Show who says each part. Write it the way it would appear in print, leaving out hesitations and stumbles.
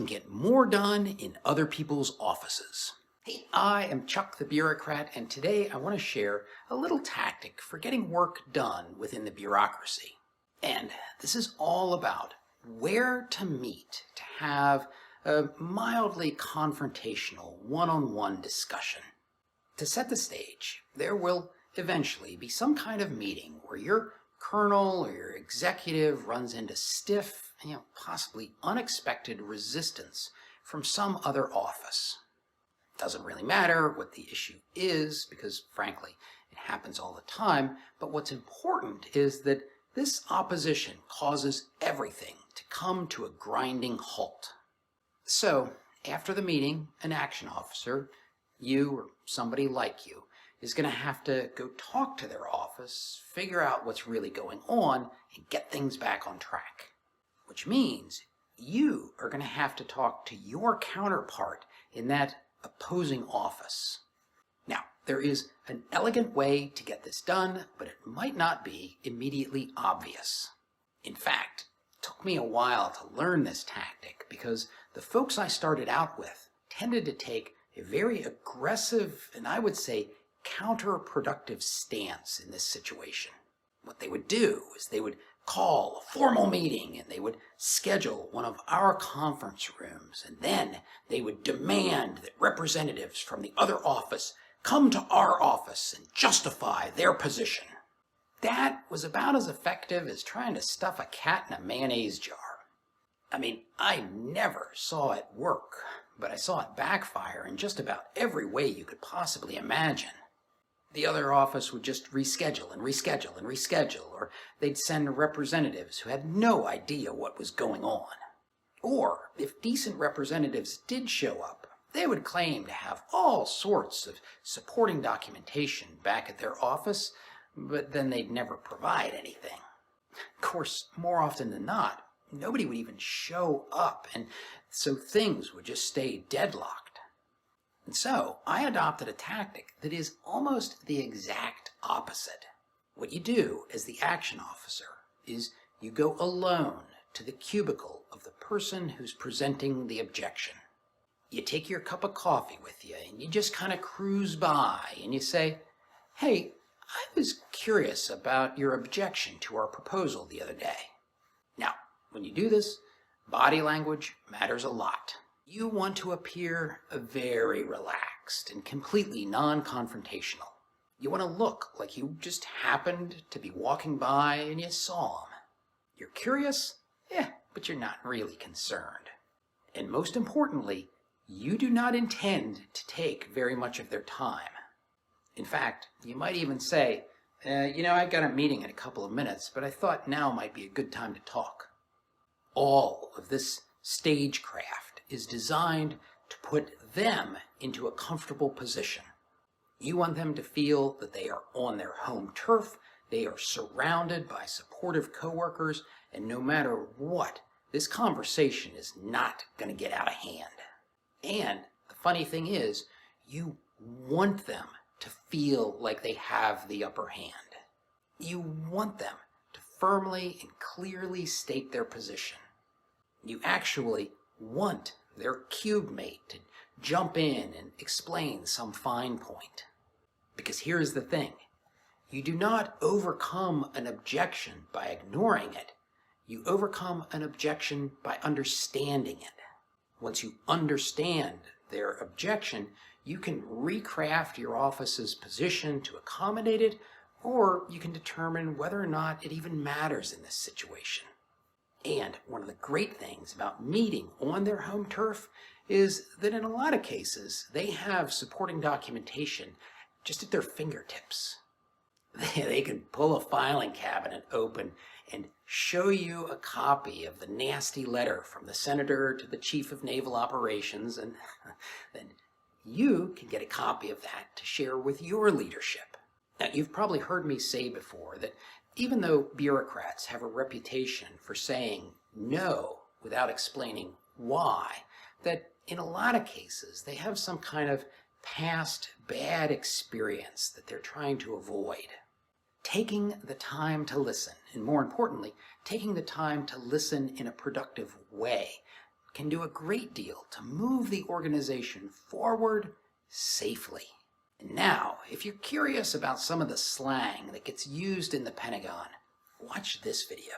Speaker 1: can get more done in other people's offices. Hey, I am Chuck the Bureaucrat, and today I want to share a little tactic for getting work done within the bureaucracy. And this is all about where to meet to have a mildly confrontational one-on-one discussion. To set the stage, there will eventually be some kind of meeting where your colonel or your executive runs into stiff, possibly unexpected resistance from some other office. Doesn't really matter what the issue is because, frankly, it happens all the time, but what's important is that this opposition causes everything to come to a grinding halt. So, after the meeting, an action officer, you or somebody like you, is going to have to go talk to their office, figure out what's really going on, and get things back on track. Which means you are going to have to talk to your counterpart in that opposing office. Now, there is an elegant way to get this done, but it might not be immediately obvious. In fact, it took me a while to learn this tactic because the folks I started out with tended to take a very aggressive and I would say counterproductive stance in this situation. What they would do is they would call a formal meeting and they would schedule one of our conference rooms, and then they would demand that representatives from the other office come to our office and justify their position. That was about as effective as trying to stuff a cat in a mayonnaise jar. I never saw it work, but I saw it backfire in just about every way you could possibly imagine. The other office would just reschedule and reschedule and reschedule, or they'd send representatives who had no idea what was going on. Or, if decent representatives did show up, they would claim to have all sorts of supporting documentation back at their office, but then they'd never provide anything. Of course, more often than not, nobody would even show up, and so things would just stay deadlocked. And so I adopted a tactic that is almost the exact opposite. What you do as the action officer is you go alone to the cubicle of the person who's presenting the objection. You take your cup of coffee with you and you just kind of cruise by and you say, "Hey, I was curious about your objection to our proposal the other day." Now, when you do this, body language matters a lot. You want to appear very relaxed and completely non-confrontational. You want to look like you just happened to be walking by and you saw them. You're curious? Yeah, but you're not really concerned. And most importantly, you do not intend to take very much of their time. In fact, you might even say, I've got a meeting in a couple of minutes, but I thought now might be a good time to talk. All of this stagecraft is designed to put them into a comfortable position. You want them to feel that they are on their home turf, they are surrounded by supportive coworkers, and no matter what, this conversation is not going to get out of hand. And the funny thing is, you want them to feel like they have the upper hand. You want them to firmly and clearly state their position. You actually want their cube mate to jump in and explain some fine point. Because here's the thing, you do not overcome an objection by ignoring it. You overcome an objection by understanding it. Once you understand their objection, you can recraft your office's position to accommodate it, or you can determine whether or not it even matters in this situation. And one of the great things about meeting on their home turf is that in a lot of cases, they have supporting documentation just at their fingertips. They can pull a filing cabinet open and show you a copy of the nasty letter from the senator to the chief of naval operations, and then you can get a copy of that to share with your leadership. Now, you've probably heard me say before that even though bureaucrats have a reputation for saying no without explaining why, that in a lot of cases they have some kind of past bad experience that they're trying to avoid. Taking the time to listen, and more importantly, taking the time to listen in a productive way, can do a great deal to move the organization forward safely. And now, if you're curious about some of the slang that gets used in the Pentagon, watch this video.